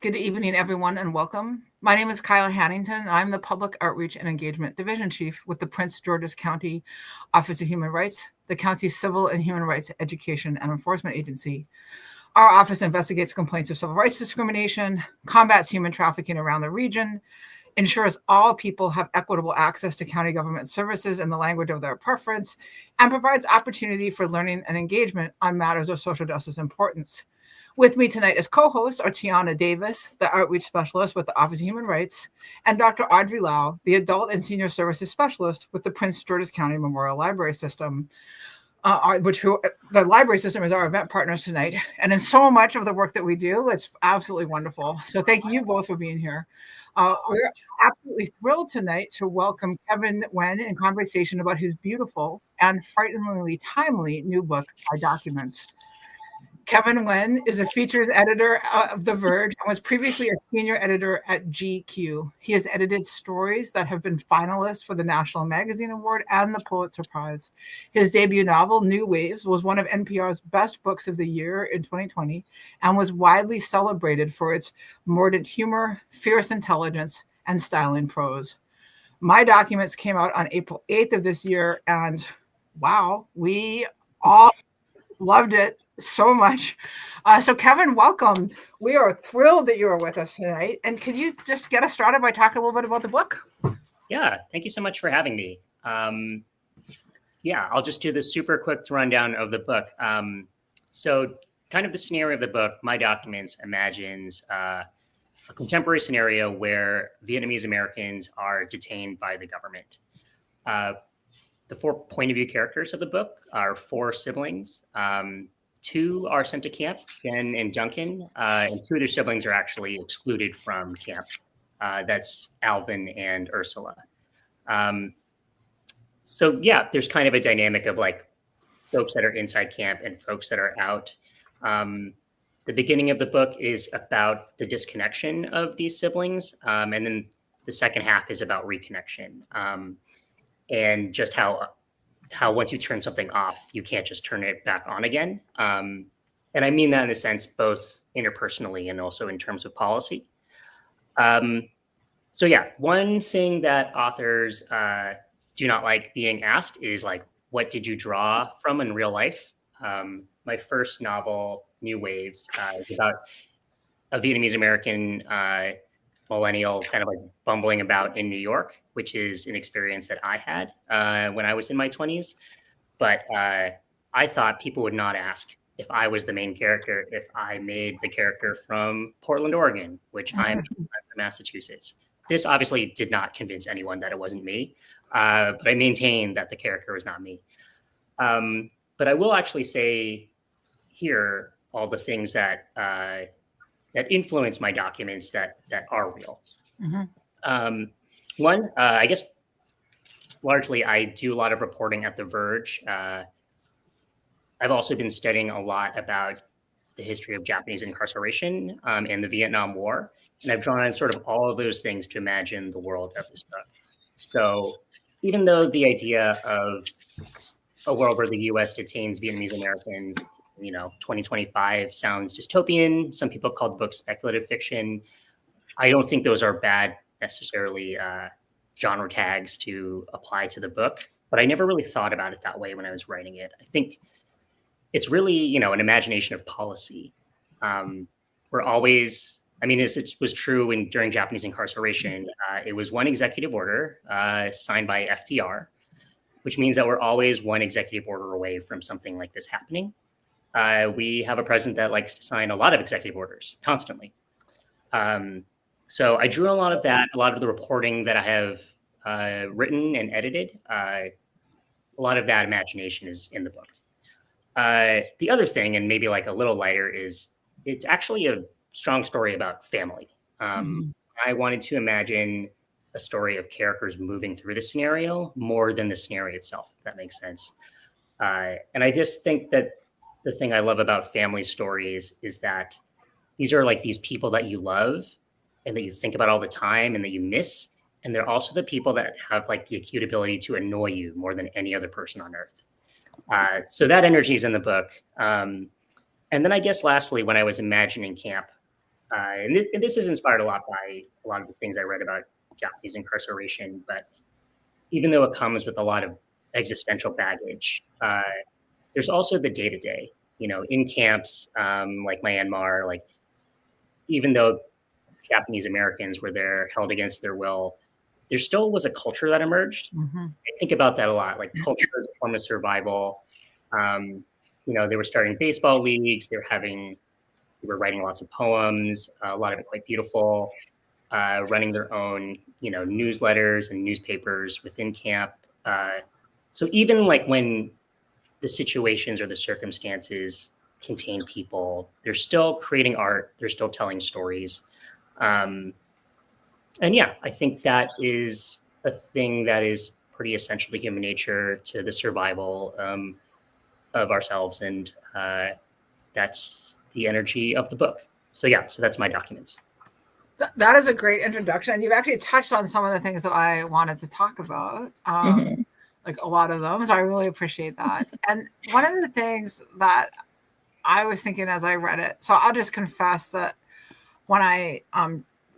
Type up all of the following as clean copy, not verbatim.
Good evening, everyone, and welcome. My name is Kyla Hannington. I'm the Public Outreach and Engagement Division Chief with the Prince George's County Office of Human Rights, the county's Civil and Human Rights Education and Enforcement Agency. Our office investigates complaints of civil rights discrimination, combats human trafficking around the region, ensures all people have equitable access to county government services in the language of their preference, and provides opportunity for learning and engagement on matters of social justice importance. With me tonight as co-hosts are Tiana Davis, the Outreach Specialist with the Office of Human Rights, and Dr. Audrey Lau, the Adult and Senior Services Specialist with the Prince George's County Memorial Library System, the library system is our event partners tonight. And in so much of the work that we do, it's absolutely wonderful. So thank you both for being here. We're absolutely thrilled tonight to welcome Kevin Nguyen in conversation about his beautiful and frighteningly timely new book, Our Documents. Kevin Nguyen is a features editor of The Verge and was previously a senior editor at GQ. He has edited stories that have been finalists for the National Magazine Award and the Pulitzer Prize. His debut novel, New Waves, was one of NPR's best books of the year in 2020 and was widely celebrated for its mordant humor, fierce intelligence, and styling prose. My Documents came out on April 8th of this year, and wow, we all loved it so much. So Kevin, welcome. We are thrilled that you are with us tonight. And could you just get us started by talking a little bit about the book? Yeah, thank you so much for having me. I'll just do this super quick rundown of the book. So kind of the scenario of the book, My Documents imagines a contemporary scenario where Vietnamese Americans are detained by the government. The four point of view characters of the book are four siblings. Two are sent to camp, Jen and Duncan, and two of their siblings are actually excluded from camp. That's Alvin and Ursula. There's kind of a dynamic of like folks that are inside camp and folks that are out. The beginning of the book is about the disconnection of these siblings, and then the second half is about reconnection, and just how once you turn something off, you can't just turn it back on again. And I mean that in a sense, both interpersonally and also in terms of policy. One thing that authors do not like being asked is like, what did you draw from in real life? My first novel, New Waves, is about a Vietnamese American millennial kind of like bumbling about in New York, which is an experience that I had when I was in my 20s. But I thought people would not ask if I was the main character if I made the character from Portland, Oregon, which I'm from Massachusetts. This obviously did not convince anyone that it wasn't me, but I maintain that the character was not me. But I will actually say here all the things that that influence my documents that are real. Mm-hmm. One, I guess, largely I do a lot of reporting at The Verge. I've also been studying a lot about the history of Japanese incarceration and the Vietnam War. And I've drawn on sort of all of those things to imagine the world of this book. So even though the idea of a world where the US detains Vietnamese Americans 2025 sounds dystopian. Some people call the book speculative fiction. I don't think those are bad necessarily genre tags to apply to the book, but I never really thought about it that way when I was writing it. I think it's really, an imagination of policy. We're always, as it was true during Japanese incarceration, it was one executive order signed by FDR, which means that we're always one executive order away from something like this happening. We have a president that likes to sign a lot of executive orders constantly. So I drew a lot of that, a lot of the reporting that I have written and edited. A lot of that imagination is in the book. The other thing, and maybe like a little lighter, is it's actually a strong story about family. I wanted to imagine a story of characters moving through the scenario more than the scenario itself, if that makes sense. And I just think that the thing I love about family stories is that these are like these people that you love and that you think about all the time and that you miss. And they're also the people that have like the acute ability to annoy you more than any other person on earth. So that energy is in the book. And then I guess lastly, when I was imagining camp, and this is inspired a lot by a lot of the things I read about Japanese incarceration, but even though it comes with a lot of existential baggage, there's also the day to day. You know, in camps like Myanmar, like even though Japanese Americans were there, held against their will, there still was a culture that emerged. Mm-hmm. I think about that a lot. Like culture as a form of survival. They were starting baseball leagues. They were writing lots of poems, a lot of it quite beautiful. Running their own, newsletters and newspapers within camp. So even like when the situations or the circumstances contain people, they're still creating art. They're still telling stories. And yeah, I think that is a thing that is pretty essential to human nature, to the survival of ourselves. And that's the energy of the book. So yeah, so that's my documents. That is a great introduction. You've actually touched on some of the things that I wanted to talk about, like a lot of them. So I really appreciate that. And one of the things that I was thinking as I read it, so I'll just confess that when I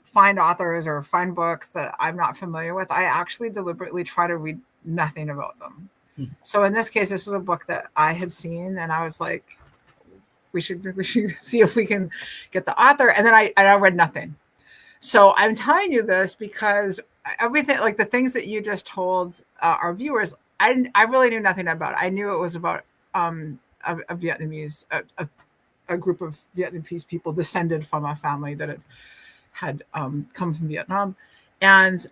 find authors or find books that I'm not familiar with, I actually deliberately try to read nothing about them. So in this case, this was a book that I had seen, and I was like, we should see if we can get the author. And then I read nothing. So I'm telling you this because everything, like the things that you just told our viewers, I really knew nothing about it. I knew it was about a Vietnamese, a group of Vietnamese people descended from a family that had come from Vietnam. And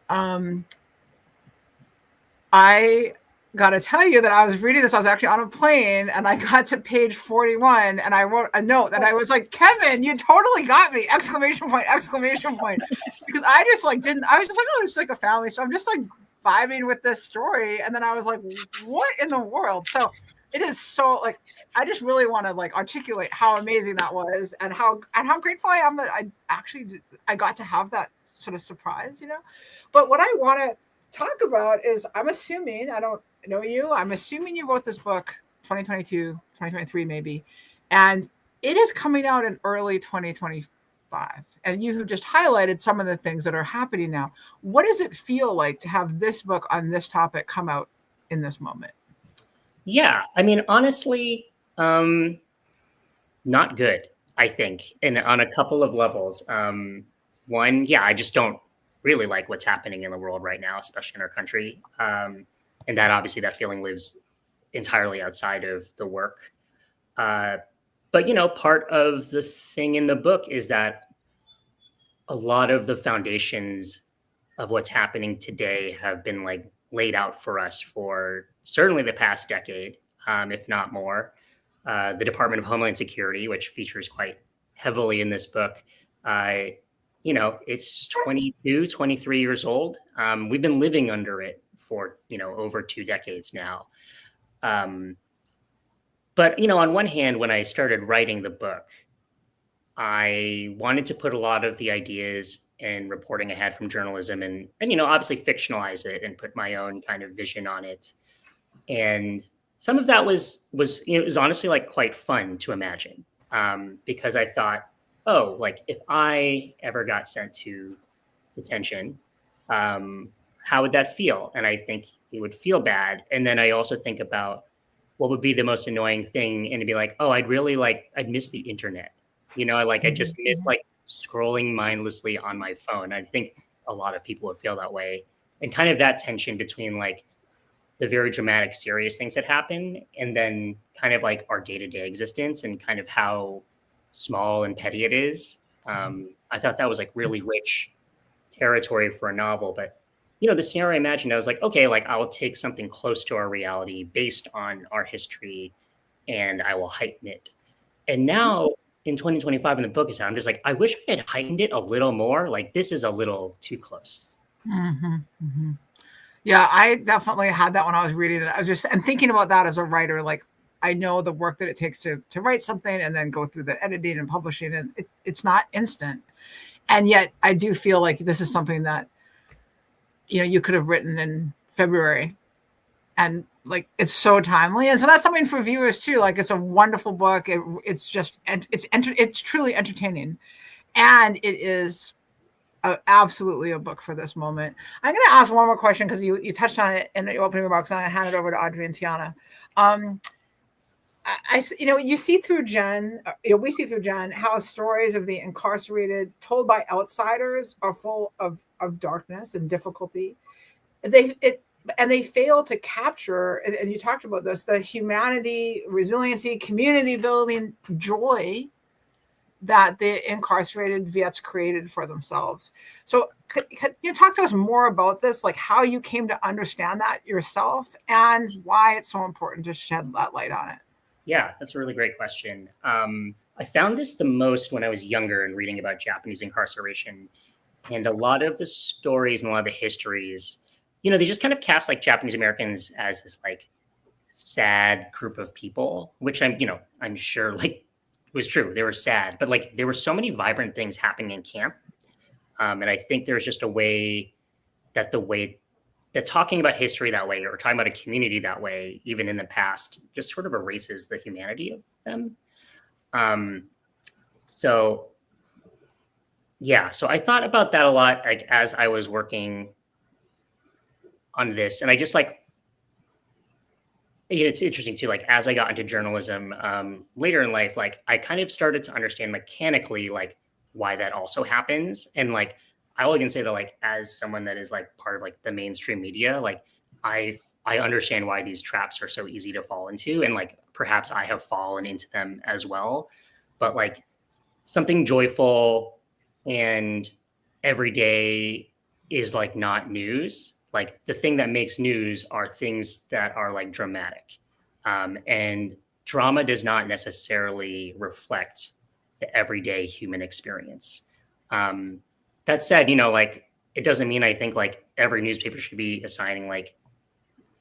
I got to tell you that I was reading this. I was actually on a plane and I got to page 41 and I wrote a note and I was like, Kevin, you totally got me! Exclamation point, exclamation point. Because I just like didn't, I was just like, oh, it's like a family story. I'm just like vibing with this story. And then I was like, what in the world? So it is so like, I just really want to like articulate how amazing that was and how grateful I am that I got to have that sort of surprise, But what I want to talk about is, I'm assuming, I don't know you, I'm assuming you wrote this book 2022, 2023 maybe, and it is coming out in early 2025. And you have just highlighted some of the things that are happening now. What does it feel like to have this book on this topic come out in this moment? Yeah, I mean, honestly, not good, I think, and on a couple of levels. One, yeah, I just don't really like what's happening in the world right now, especially in our country. And that obviously that feeling lives entirely outside of the work. But, part of the thing in the book is that a lot of the foundations of what's happening today have been like laid out for us for certainly the past decade, if not more. The Department of Homeland Security, which features quite heavily in this book, it's 22, 23 years old. We've been living under it for, over 2 decades now. But, on one hand, when I started writing the book, I wanted to put a lot of the ideas and reporting I had from journalism and obviously fictionalize it and put my own kind of vision on it. And some of that was it was honestly like quite fun to imagine, because I thought, oh, like if I ever got sent to detention, how would that feel? And I think it would feel bad. And then I also think about what would be the most annoying thing, and to be like, oh, I'd miss the internet. I just miss like scrolling mindlessly on my phone. I think a lot of people would feel that way. And kind of that tension between like the very dramatic, serious things that happen, and then kind of like our day-to-day existence and kind of how small and petty it is. I thought that was like really rich territory for a novel. But, the scenario I imagined, I was like, okay, like I'll take something close to our reality based on our history and I will heighten it. And now in 2025, in the book is out, I'm just like, I wish I had heightened it a little more. Like this is a little too close. Yeah, I definitely had that when I was reading it. I was just and thinking about that as a writer, like I know the work that it takes to write something and then go through the editing and publishing, and it's not instant. And yet, I do feel like this is something that you could have written in February, and like it's so timely, and so that's something for viewers too. Like it's a wonderful book. It's just it's truly entertaining, and it is absolutely a book for this moment. I'm going to ask one more question because you touched on it in the opening remarks, and I hand it over to Audrey and Tiana. Um, you see through Jen, we see through Jen how stories of the incarcerated told by outsiders are full of darkness and difficulty. They fail to capture, and you talked about this, the humanity, resiliency, community building, joy that the incarcerated Viets created for themselves. So could you talk to us more about this, like how you came to understand that yourself and why it's so important to shed that light on it? Yeah, that's a really great question. I found this the most when I was younger and reading about Japanese incarceration. And a lot of the stories and a lot of the histories, they just kind of cast like Japanese Americans as this like sad group of people, which I'm sure like was true. They were sad, but like there were so many vibrant things happening in camp. And I think there's just a way that talking about history that way or talking about a community that way, even in the past, just sort of erases the humanity of them. Um, so yeah, so I thought about that a lot, like as I was working on this, and I just like, it's interesting too. Like as I got into journalism later in life, like I kind of started to understand mechanically like why that also happens, and like I will even say that like as someone that is like part of like the mainstream media, like I understand why these traps are so easy to fall into, and like perhaps I have fallen into them as well. But like something joyful and everyday is like not news. Like the thing that makes news are things that are like dramatic. And drama does not necessarily reflect the everyday human experience. Um, that said, like it doesn't mean I think like every newspaper should be assigning like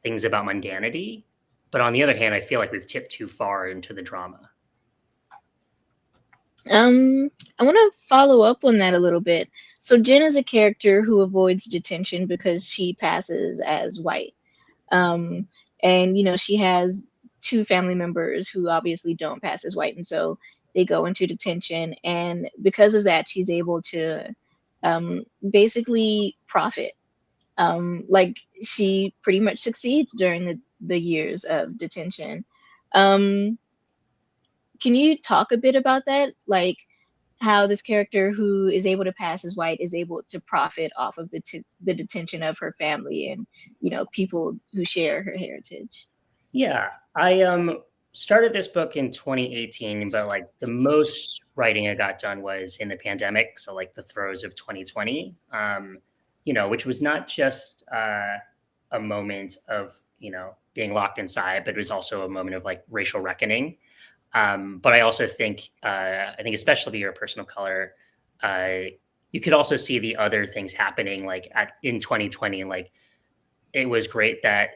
things about mundanity. But on the other hand, I feel like we've tipped too far into the drama. I want to follow up on that a little bit. So Jen is a character who avoids detention because she passes as white. Um, and she has two family members who obviously don't pass as white, and so they go into detention. And because of that, she's able to basically profit. Like she pretty much succeeds during the years of detention. Um, can you talk a bit about that? Like how this character who is able to pass as white is able to profit off of the detention of her family and people who share her heritage. Yeah, I started this book in 2018, but like the most writing I got done was in the pandemic, so like the throes of 2020. Which was not just a moment of being locked inside, but it was also a moment of like racial reckoning. But I also think especially if you're a person of color, uh, you could also see the other things happening like in 2020. Like it was great that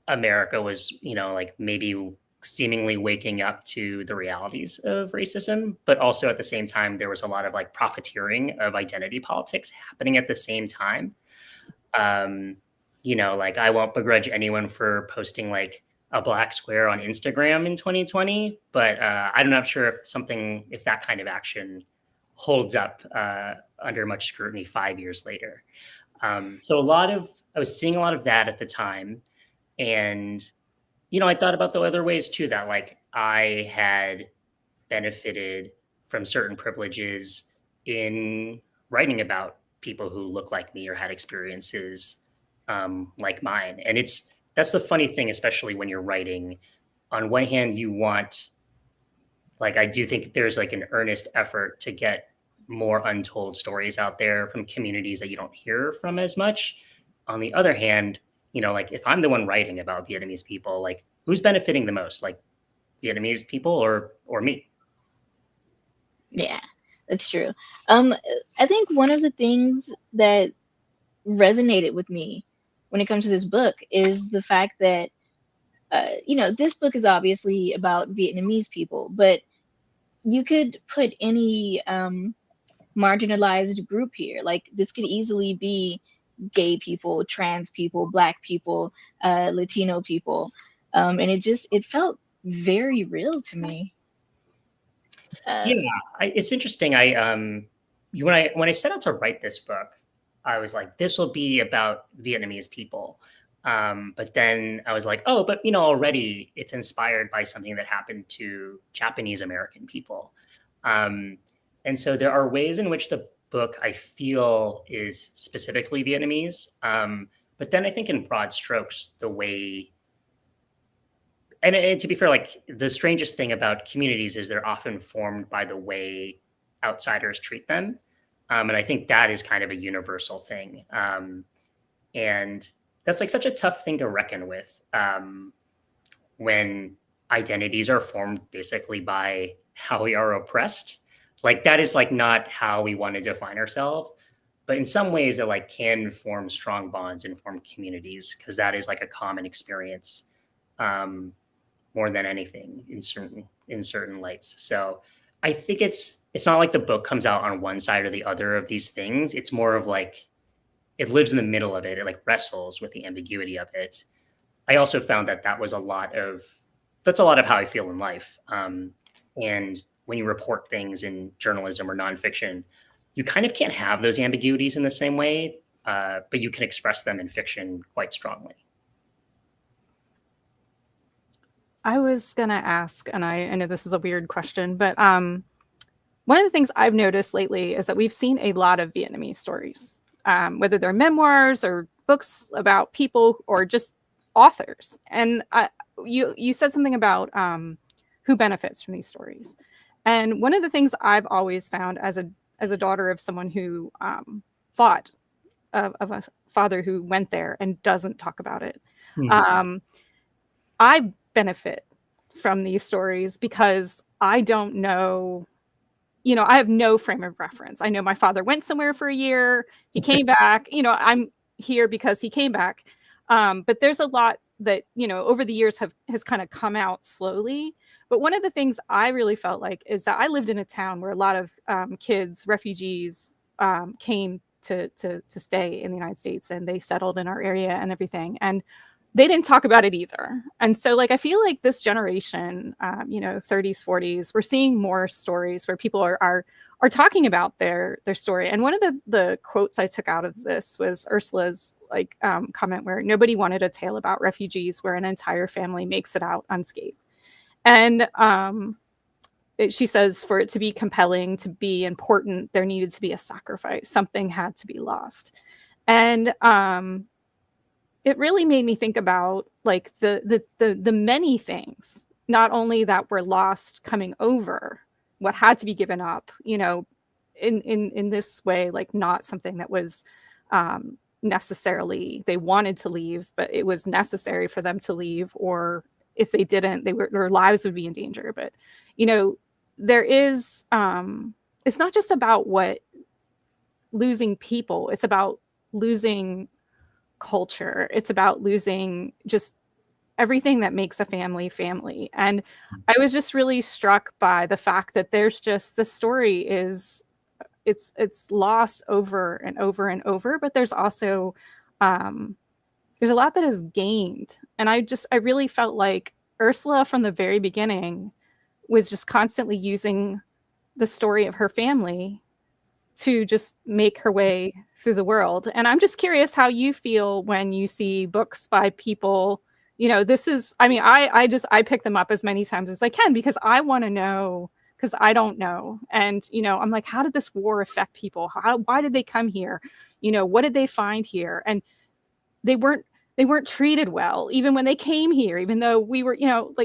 America was, like maybe seemingly waking up to the realities of racism, but also at the same time, there was a lot of like profiteering of identity politics happening at the same time. Um, like I won't begrudge anyone for posting like a black square on Instagram in 2020, but I'm not sure if that kind of action holds up under much scrutiny 5 years later. So I was seeing a lot of that at the time. And, I thought about the other ways too that like I had benefited from certain privileges in writing about people who look like me or had experiences like mine. And that's the funny thing, especially when you're writing. On one hand, you want, like, I do think there's like an earnest effort to get more untold stories out there from communities that you don't hear from as much. On the other hand, like if I'm the one writing about Vietnamese people, like who's benefiting the most, like Vietnamese people or me? Yeah, that's true. I think one of the things that resonated with me when it comes to this book is the fact that this book is obviously about Vietnamese people, but you could put any marginalized group here. Like this could easily be gay people, trans people, Black people, Latino people, and it felt very real to me. Uh, Yeah, it's interesting. When I set out to write this book, I was like, this will be about Vietnamese people. But then I was like, oh, but already it's inspired by something that happened to Japanese American people. Um, and so there are ways in which the book I feel is specifically Vietnamese. But then I think in broad strokes, the way and to be fair, like the strangest thing about communities is they're often formed by the way outsiders treat them, and I think that is kind of a universal thing, and that's like such a tough thing to reckon with when identities are formed basically by how we are oppressed. Like that is like not how we want to define ourselves, but in some ways it like can form strong bonds and form communities because that is like a common experience. More than anything in certain lights. So I think it's not like the book comes out on one side or the other of these things. It's more of like it lives in the middle of it. It like wrestles with the ambiguity of it. I also found that that's a lot of how I feel in life. And when you report things in journalism or nonfiction, you kind of can't have those ambiguities in the same way, but you can express them in fiction quite strongly. I was going to ask, and I know this is a weird question, but one of the things I've noticed lately is that we've seen a lot of Vietnamese stories, whether they're memoirs or books about people or just authors. And you said something about who benefits from these stories. And one of the things I've always found as a daughter of someone who fought of a father who went there and doesn't talk about it, I benefit from these stories because I don't know, I have no frame of reference. I know my father went somewhere for a year, he came back, I'm here because he came back. But there's a lot that, over the years has kind of come out slowly. But one of the things I really felt like is that I lived in a town where a lot of kids, refugees, came to stay in the United States, and they settled in our area and everything. And they didn't talk about it either. And so like, I feel like this generation, 30s, 40s, we're seeing more stories where people are talking about their story. And one of the quotes I took out of this was Ursula's comment where nobody wanted a tale about refugees where an entire family makes it out unscathed. And she says, for it to be compelling, to be important, there needed to be a sacrifice. Something had to be lost. And it really made me think about like the many things, not only that were lost coming over, what had to be given up, in this way, like not something that was necessarily they wanted to leave, but it was necessary for them to leave, or if they didn't, their lives would be in danger. But there is it's not just about what losing people, it's about losing culture. It's about losing just everything that makes a family. And I was just really struck by the fact that there's just the story is it's loss over and over and over, but there's also there's a lot that is gained. And I really felt like Ursula from the very beginning was just constantly using the story of her family to just make her way through the world. And I'm just curious how you feel when you see books by people, this is, I pick them up as many times as I can because I want to know, because I don't know. And, I'm like, how did this war affect people? Why did they come here? What did they find here? And they weren't treated well, even when they came here, even though we were,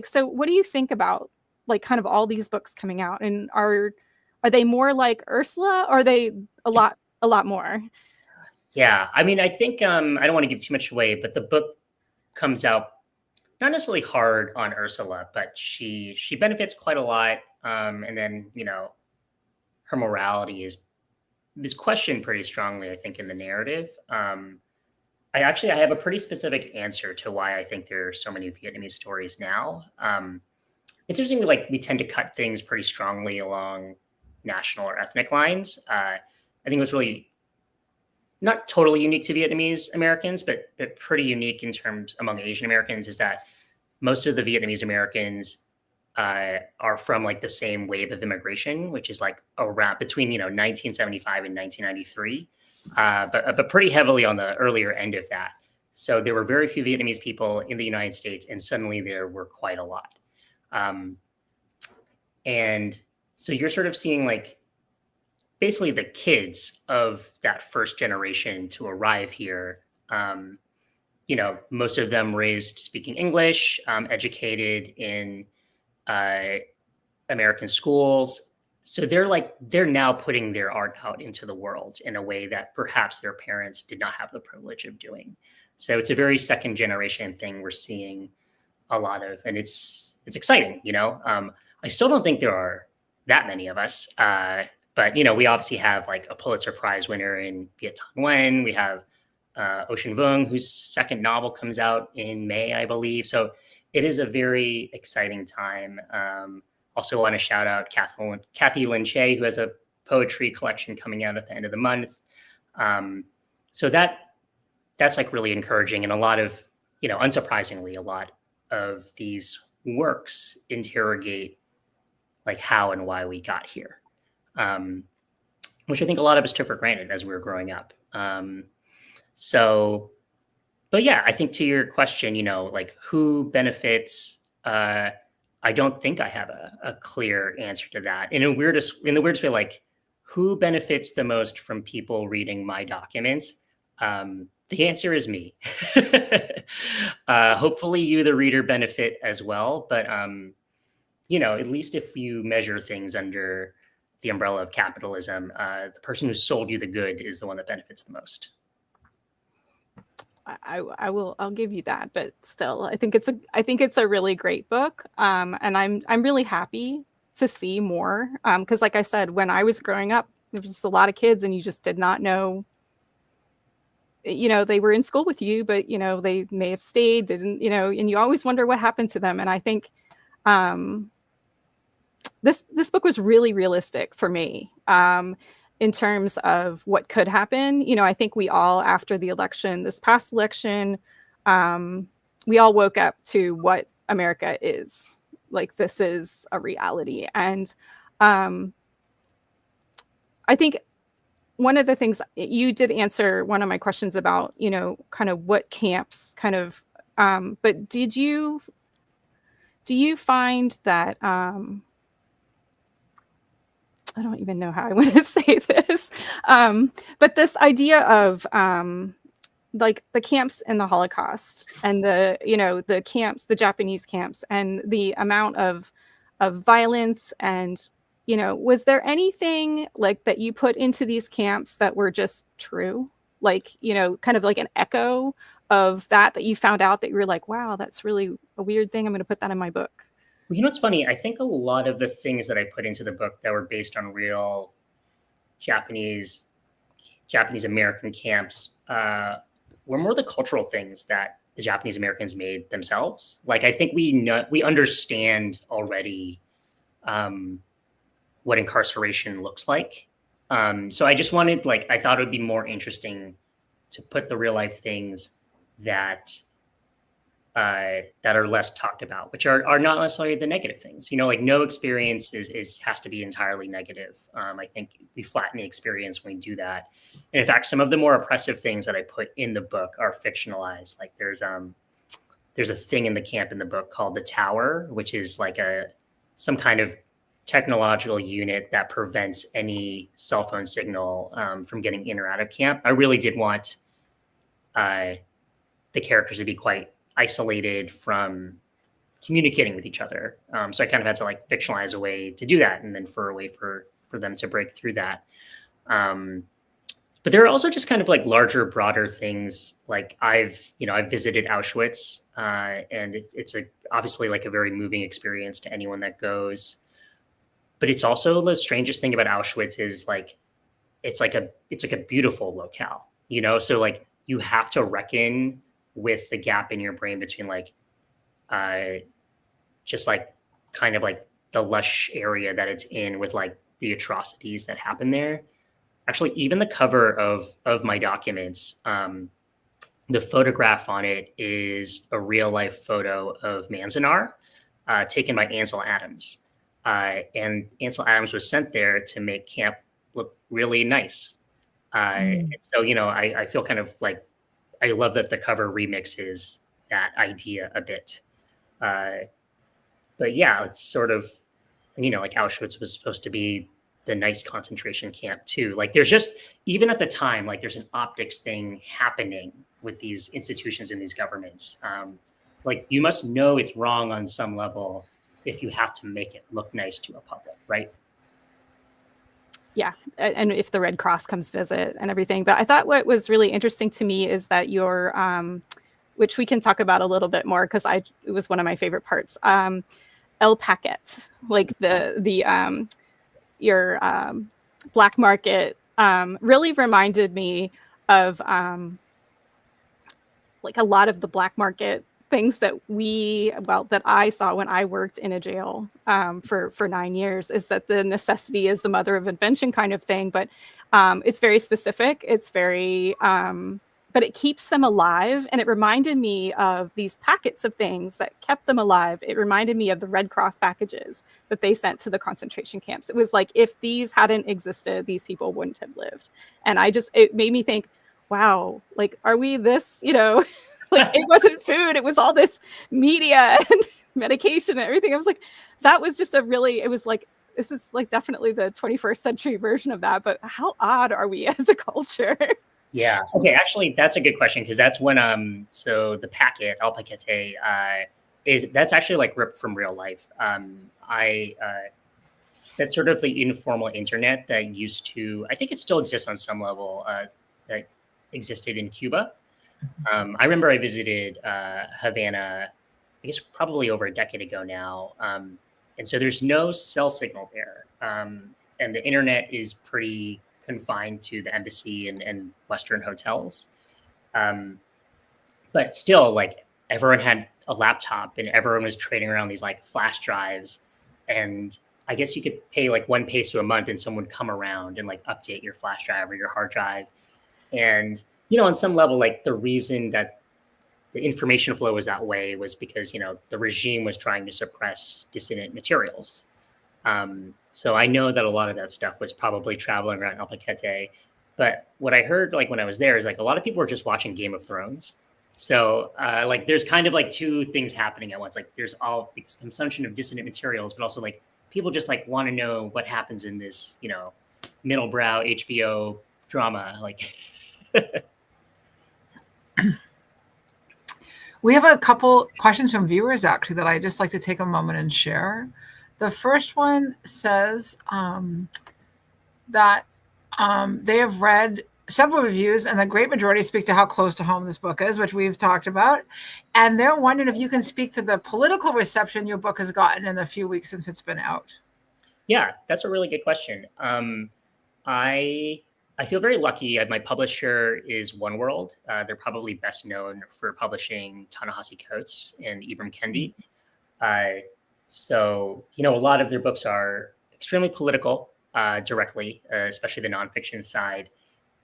so what do you think about like kind of all these books coming out, and are they more like Ursula, or are they a lot more? Yeah, I think I don't want to give too much away, but the book comes out not necessarily hard on Ursula, but she benefits quite a lot. And then her morality is is questioned pretty strongly, I think, in the narrative. I have a pretty specific answer to why I think there are so many Vietnamese stories now. It's interesting, like we tend to cut things pretty strongly along national or ethnic lines. I think what's really not totally unique to Vietnamese Americans, but pretty unique in terms among Asian Americans is that most of the Vietnamese Americans are from like the same wave of immigration, which is like around between 1975 and 1993, but pretty heavily on the earlier end of that. So there were very few Vietnamese people in the United States, and suddenly there were quite a lot. And so you're sort of seeing like basically the kids of that first generation to arrive here. Most of them raised speaking English, educated in American schools. So they're now putting their art out into the world in a way that perhaps their parents did not have the privilege of doing. So it's a very second generation thing we're seeing a lot of, and it's exciting. I still don't think there are that many of us, but we obviously have like a Pulitzer Prize winner in Viet Nguyen. We have Ocean Vuong, whose second novel comes out in May, I believe. So it is a very exciting time. Also want to shout out Kathy Lin Che, who has a poetry collection coming out at the end of the month. So that's like really encouraging, and a lot of, unsurprisingly, a lot of these works interrogate like how and why we got here, which I think a lot of us took for granted as we were growing up. But yeah, I think to your question, like who benefits, I don't think I have a clear answer to that. In the weirdest way, like who benefits the most from people reading my documents? The answer is me. Hopefully you, the reader, benefit as well. But, at least if you measure things under the umbrella of capitalism, the person who sold you the good is the one that benefits the most. I'll give you that, but still, I think it's a really great book. And I'm really happy to see more. Because like I said, when I was growing up, there was just a lot of kids and you just did not know, they were in school with you, but they may have stayed, didn't, and you always wonder what happened to them. And I think this book was really realistic for me. In terms of what could happen. I think we all, after the election, this past election, we all woke up to what America is. Like, this is a reality. And I think one of the things, you did answer one of my questions about, kind of what camps kind of, but do you find that, I don't even know how I want to say this, but this idea of like the camps in the Holocaust and the camps, the Japanese camps, and the amount of violence, and was there anything like that you put into these camps that were just true, like kind of like an echo of that you found out that you were like, wow, that's really a weird thing, I'm going to put that in my book? Well, it's funny. I think a lot of the things that I put into the book that were based on real Japanese American camps were more the cultural things that the Japanese Americans made themselves. Like, I think we understand already what incarceration looks like. So I just wanted, I thought it would be more interesting to put the real life things that are less talked about, which are not necessarily the negative things. No experience has to be entirely negative. I think we flatten the experience when we do that. And in fact, some of the more oppressive things that I put in the book are fictionalized. Like there's a thing in the camp in the book called the Tower, which is like some kind of technological unit that prevents any cell phone signal from getting in or out of camp. I really did want the characters to be quite isolated from communicating with each other. So I kind of had to fictionalize a way to do that, and then for a way for them to break through that. But there are also just kind of larger, broader things. Like I've visited Auschwitz, and it's obviously a very moving experience to anyone that goes. But it's also the strangest thing about Auschwitz is it's like a beautiful locale, you know? So like you have to reckon with the gap in your brain between like just like kind of like the lush area that it's in with like the atrocities that happen there. Actually, even the cover of my documents, the photograph on it is a real life photo of Manzanar, taken by Ansel Adams. And Ansel Adams was sent there to make camp look really nice. So, you know, I feel kind of like, I love that the cover remixes that idea a bit. But yeah, it's sort of, you know, like Auschwitz was supposed to be the nice concentration camp too. Like there's just, even at the time, like there's an optics thing happening with these institutions and these governments. Like you must know it's wrong on some level if you have to make it look nice to a public, right? Yeah, and if the Red Cross comes visit and everything. But I thought what was really interesting to me is that your, which we can talk about a little bit more because it was one of my favorite parts. El Paquet, like your black market, really reminded me of like a lot of the black market things that that I saw when I worked in a jail for 9 years, is that the necessity is the mother of invention kind of thing. But it's very specific. It's very, but it keeps them alive. And it reminded me of these packets of things that kept them alive. It reminded me of the Red Cross packages that they sent to the concentration camps. It was like, if these hadn't existed, these people wouldn't have lived. And it made me think, wow, like, are we this, you know, like it wasn't food, it was all this media and medication and everything. I was like, that was just it was like, this is like definitely the 21st century version of that, but how odd are we as a culture? Yeah. Okay. Actually, that's a good question, because that's when so the packet El Paquete that's actually like ripped from real life. That's sort of the informal internet that used to, I think it still exists on some level, that existed in Cuba. I remember I visited Havana, I guess probably over a decade ago now. And so there's no cell signal there. And the internet is pretty confined to the embassy and Western hotels. But still, like, everyone had a laptop and everyone was trading around these like flash drives. And I guess you could pay like 1 peso a month and someone would come around and like update your flash drive or your hard drive. And, you know, on some level, like the reason that the information flow was that way was because, you know, the regime was trying to suppress dissident materials. So I know that a lot of that stuff was probably traveling around El Paquete. But what I heard, like, when I was there is like a lot of people were just watching Game of Thrones. So like there's kind of like two things happening at once. Like there's all the consumption of dissident materials, but also like people just like want to know what happens in this, you know, middlebrow HBO drama. Like, We have a couple questions from viewers actually that I just like to take a moment and share. The first one says that they have read several reviews, and the great majority speak to how close to home this book is, which we've talked about. And they're wondering if you can speak to the political reception your book has gotten in the few weeks since it's been out. Yeah, that's a really good question. I feel very lucky. My publisher is One World. They're probably best known for publishing Ta-Nehisi Coates and Ibram Kendi. So, you know, a lot of their books are extremely political directly, especially the nonfiction side.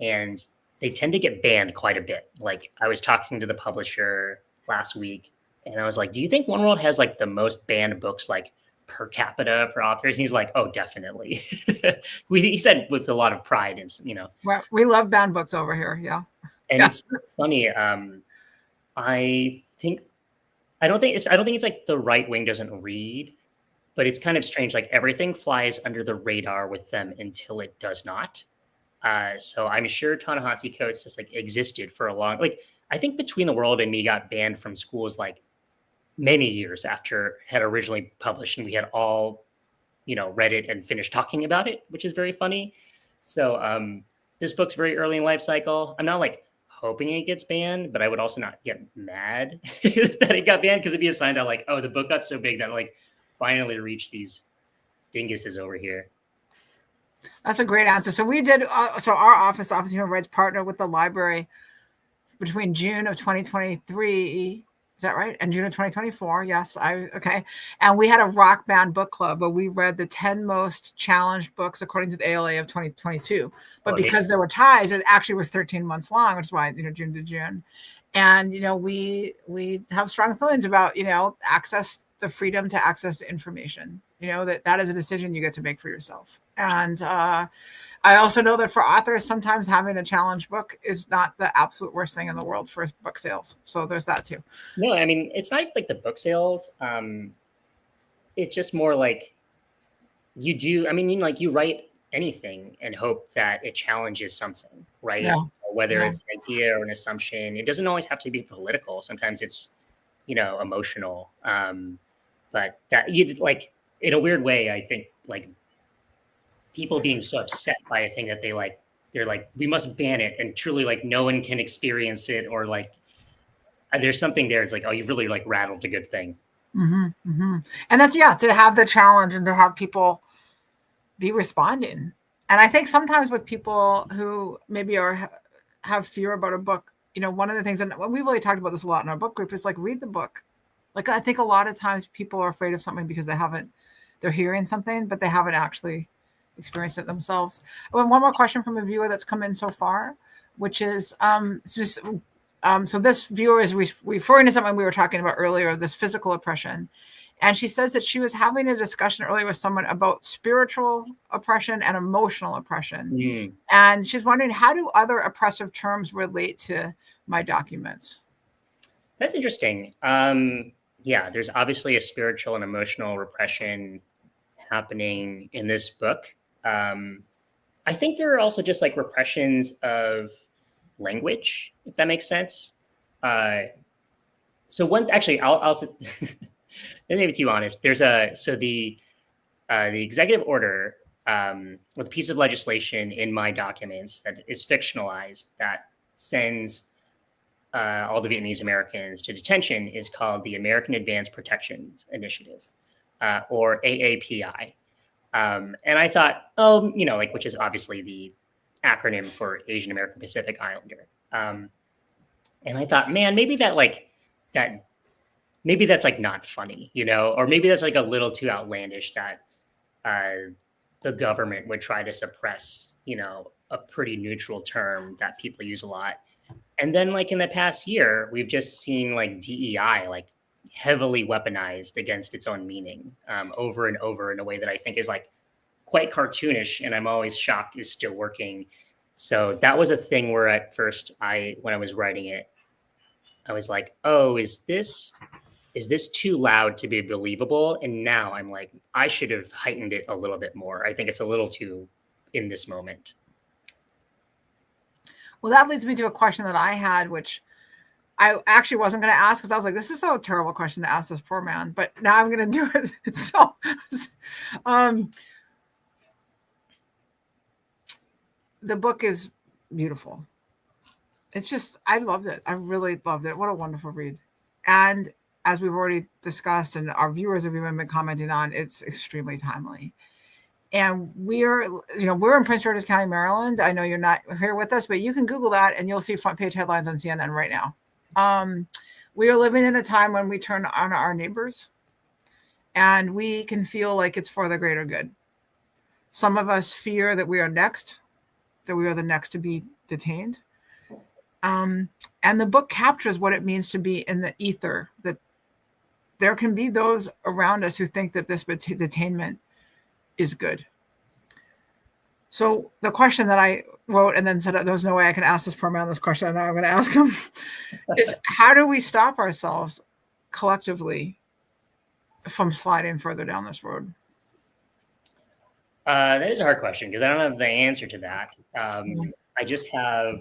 And they tend to get banned quite a bit. Like, I was talking to the publisher last week, and I was like, do you think One World has like the most banned books, like, per capita for authors? And he's like, oh, definitely. He said with a lot of pride, and, you know. Well, we love banned books over here. Yeah. And yeah. It's funny. I don't think it's like the right wing doesn't read, but it's kind of strange. Like, everything flies under the radar with them until it does not. So I'm sure Ta-Nehisi Coates just like existed for a long, like, I think Between the World and Me got banned from schools like many years after it had originally published, and we had all, you know, read it and finished talking about it, which is very funny. So this book's very early in life cycle. I'm not like hoping it gets banned, but I would also not get mad that it got banned, because it'd be a sign that like, oh, the book got so big that like finally reached these dinguses over here. That's a great answer. So we did. So our Office of Human Rights partnered with the library between June of 2023. Is that right? And June of 2024. Yes. Okay. And we had a rock band book club where we read the 10 most challenged books according to the ALA of 2022. But because there were ties, it actually was 13 months long, which is why, June to June. And, we have strong feelings about, access, the freedom to access information, that is a decision you get to make for yourself. And I also know that for authors, sometimes having a challenge book is not the absolute worst thing in the world for book sales. So there's that too. No, I mean, it's not like the book sales. It's just more like you write anything and hope that it challenges something, right? Yeah. Whether it's an idea or an assumption, it doesn't always have to be political. Sometimes it's, emotional. But that in a weird way, I think people being so upset by a thing that they're like, we must ban it, and truly no one can experience it, or there's something there. It's like, oh, you've really rattled a good thing. Mm-hmm, mm-hmm. And that's, to have the challenge and to have people be responding. And I think sometimes with people who maybe have fear about a book, one of the things, and we really talked about this a lot in our book group, is read the book. I think a lot of times people are afraid of something because they're hearing something, but they haven't actually experienced it themselves. One more question from a viewer that's come in so far, which is, so this viewer is referring to something we were talking about earlier, this physical oppression. And she says that she was having a discussion earlier with someone about spiritual oppression and emotional oppression. Mm. And she's wondering, how do other oppressive terms relate to my documents? That's interesting. Yeah, there's obviously a spiritual and emotional repression happening in this book. I think there are also just repressions of language, if that makes sense. So I'll maybe too honest. There's the executive order, with a piece of legislation in my documents that is fictionalized that sends all the Vietnamese Americans to detention is called the American Advanced Protection Initiative, or AAPI. And I thought, which is obviously the acronym for Asian American Pacific Islander. And I thought, man, maybe maybe that's not funny, or maybe that's a little too outlandish that the government would try to suppress, a pretty neutral term that people use a lot. And then in the past year, we've just seen DEI heavily weaponized against its own meaning, over and over in a way that I think is quite cartoonish, and I'm always shocked is still working. So that was a thing where at first when I was writing it, I was like, oh, is this too loud to be believable? And now I'm like, I should have heightened it a little bit more. I think it's a little too in this moment. Well, that leads me to a question that I had, which I actually wasn't going to ask because I was like, this is so terrible question to ask this poor man, but now I'm going to do it. So, the book is beautiful. It's just, I loved it. I really loved it. What a wonderful read. And as we've already discussed and our viewers have even been commenting on, it's extremely timely. And we're in Prince George's County, Maryland. I know you're not here with us, but you can Google that and you'll see front page headlines on CNN right now. We are living in a time when we turn on our neighbors and we can feel like it's for the greater good. Some of us fear that we are the next to be detained. And the book captures what it means to be in the ether, that there can be those around us who think that this detainment is good. So the question that I wrote and then said, there was no way I could ask this poor man this question, and now I'm going to ask him, is how do we stop ourselves collectively from sliding further down this road? That is a hard question because I don't have the answer to that. I just have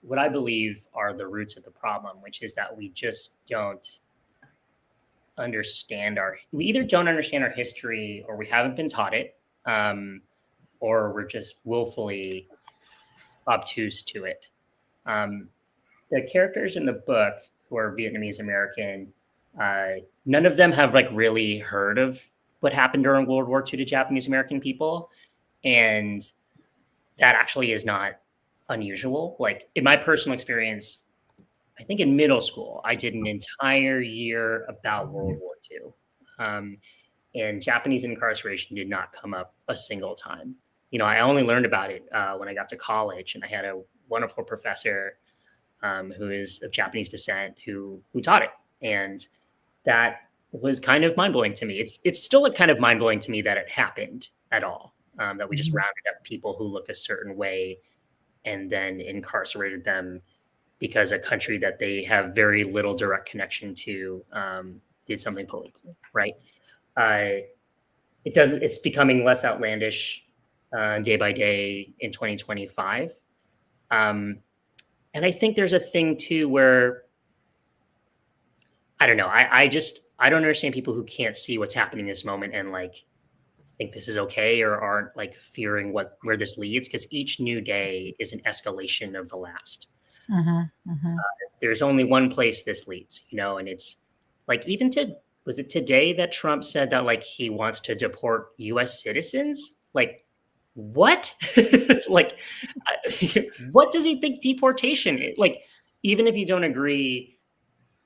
what I believe are the roots of the problem, which is that we just don't understand we either don't understand our history, or we haven't been taught it, or we're just willfully obtuse to it. The characters in the book who are Vietnamese American, none of them have really heard of what happened during World War II to Japanese American people. And that actually is not unusual. Like in my personal experience, I think in middle school, I did an entire year about World War II. And Japanese incarceration did not come up a single time. You know, I only learned about it when I got to college, and I had a wonderful professor who is of Japanese descent who taught it. And that was kind of mind-blowing to me. It's still kind of mind-blowing to me that it happened at all, that we just rounded up people who look a certain way and then incarcerated them because a country that they have very little direct connection to did something politically, right? It's becoming less outlandish day by day in 2025. And I think there's a thing too where, I don't know, I don't understand people who can't see what's happening in this moment and like think this is okay or aren't like fearing where this leads, because each new day is an escalation of the last. There's only one place this leads, you know, and it's like was it today that Trump said that like he wants to deport US citizens? Like what? Like what does he think deportation is? Like, even if you don't agree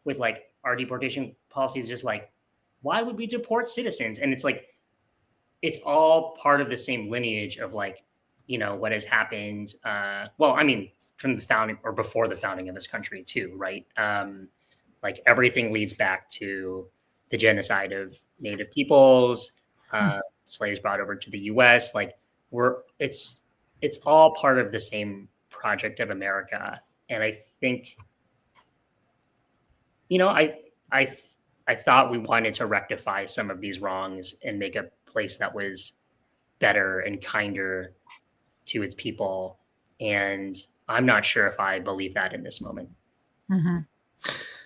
with like our deportation policies, just like, why would we deport citizens? And it's like, it's all part of the same lineage of like, you know, what has happened. Well, I mean, from the founding or before the founding of this country too, right? Like everything leads back to the genocide of Native peoples, slaves brought over to the US. Like it's all part of the same project of America. And I think, you know, I thought we wanted to rectify some of these wrongs and make a place that was better and kinder to its people. And I'm not sure if I believe that in this moment.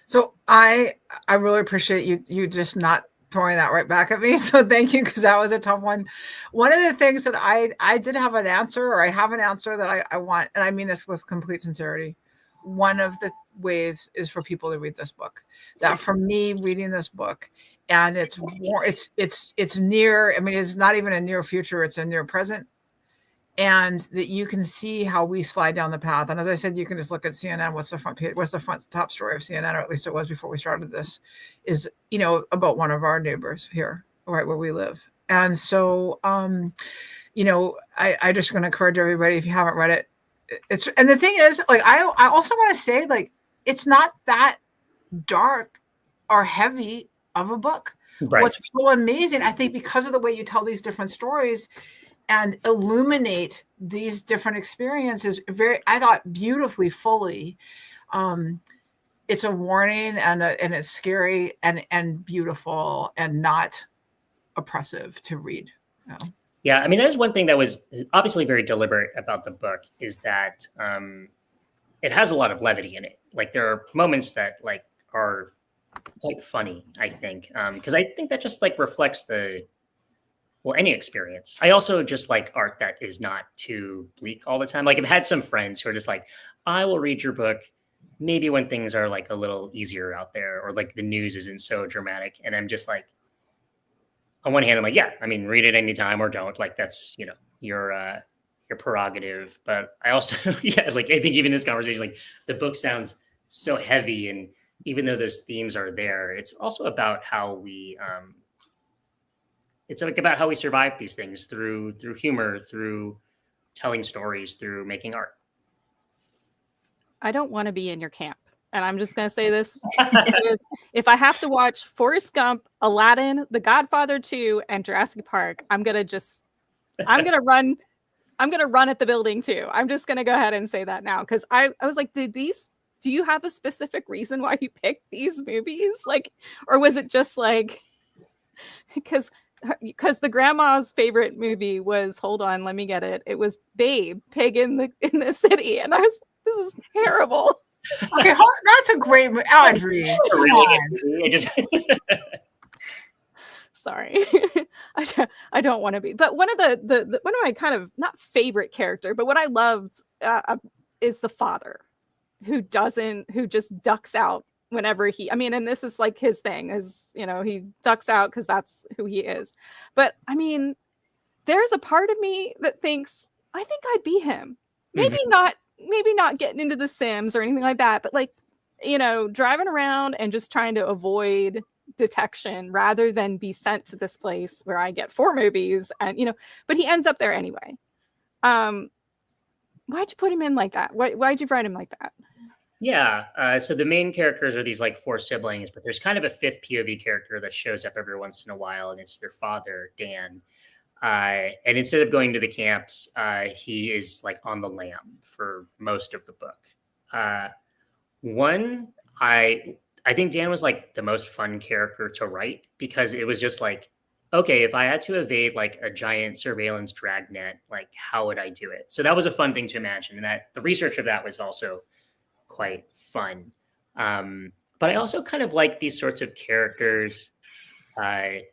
So I really appreciate you just not throwing that right back at me. So thank you, because that was a tough one. One of the things that I did have an answer, or I have an answer that I want, and I mean this with complete sincerity. One of the ways is for people to read this book. That for me, reading this book, and it's near, I mean, it's not even a near future, it's a near present. And that you can see how we slide down the path. And as I said, you can just look at CNN. What's the front page? What's the front top story of CNN? Or at least it was before we started this, is, you know, about one of our neighbors here, right where we live. And so, you know, I just going to encourage everybody, if you haven't read it, and the thing is, like, I also want to say, like, it's not that dark or heavy of a book. Right. What's so amazing, I think, because of the way you tell these different stories and illuminate these different experiences I thought beautifully, fully. It's a warning, and it's scary and beautiful and not oppressive to read. You know? Yeah, I mean, that is one thing that was obviously very deliberate about the book, is that it has a lot of levity in it. Like, there are moments that like are quite funny, I think, because I think that just like reflects any experience. I also just like art that is not too bleak all the time. Like, I've had some friends who are just like, I will read your book maybe when things are like a little easier out there, or like the news isn't so dramatic. And I'm just like, on one hand, I'm like, yeah, I mean, read it anytime or don't. Like, that's, you know, your prerogative. But I also, yeah, like, I think even this conversation, like, the book sounds so heavy. And even though those themes are there, it's also about how we, it's like about how we survive these things through humor, through telling stories, through making art. I don't want to be in your camp. And I'm just going to say this. If I have to watch Forrest Gump, Aladdin, The Godfather 2, and Jurassic Park, I'm going to run at the building too. I'm just going to go ahead and say that now. Cause I was like, do you have a specific reason why you picked these movies? Like, or was it just like, because the grandma's favorite movie was, hold on, let me get it. It was Babe, Pig in the City. And I was, this is terrible. Okay, that's a great Audrey. Sorry, I don't want to be. But one of one of my kind of not favorite character, but what I loved is the father, who just ducks out whenever and this is like his thing, is, you know, he ducks out because that's who he is. But I mean, there's a part of me that thinks I think I'd be him. Mhm. Maybe not getting into the Sims or anything like that, but like, driving around and just trying to avoid detection rather than be sent to this place where I get 4 movies and but he ends up there anyway. Why'd you put him in like that? Why'd you write him like that? Yeah. So the main characters are these like 4 siblings, but there's kind of a 5th POV character that shows up every once in a while, and it's their father, Dan. And instead of going to the camps, he is like on the lam for most of the book. Uh, one, I think Dan was like the most fun character to write because it was just like, okay, if I had to evade like a giant surveillance dragnet, like how would I do it? So that was a fun thing to imagine, and that the research of that was also quite fun. But I also kind of like these sorts of characters.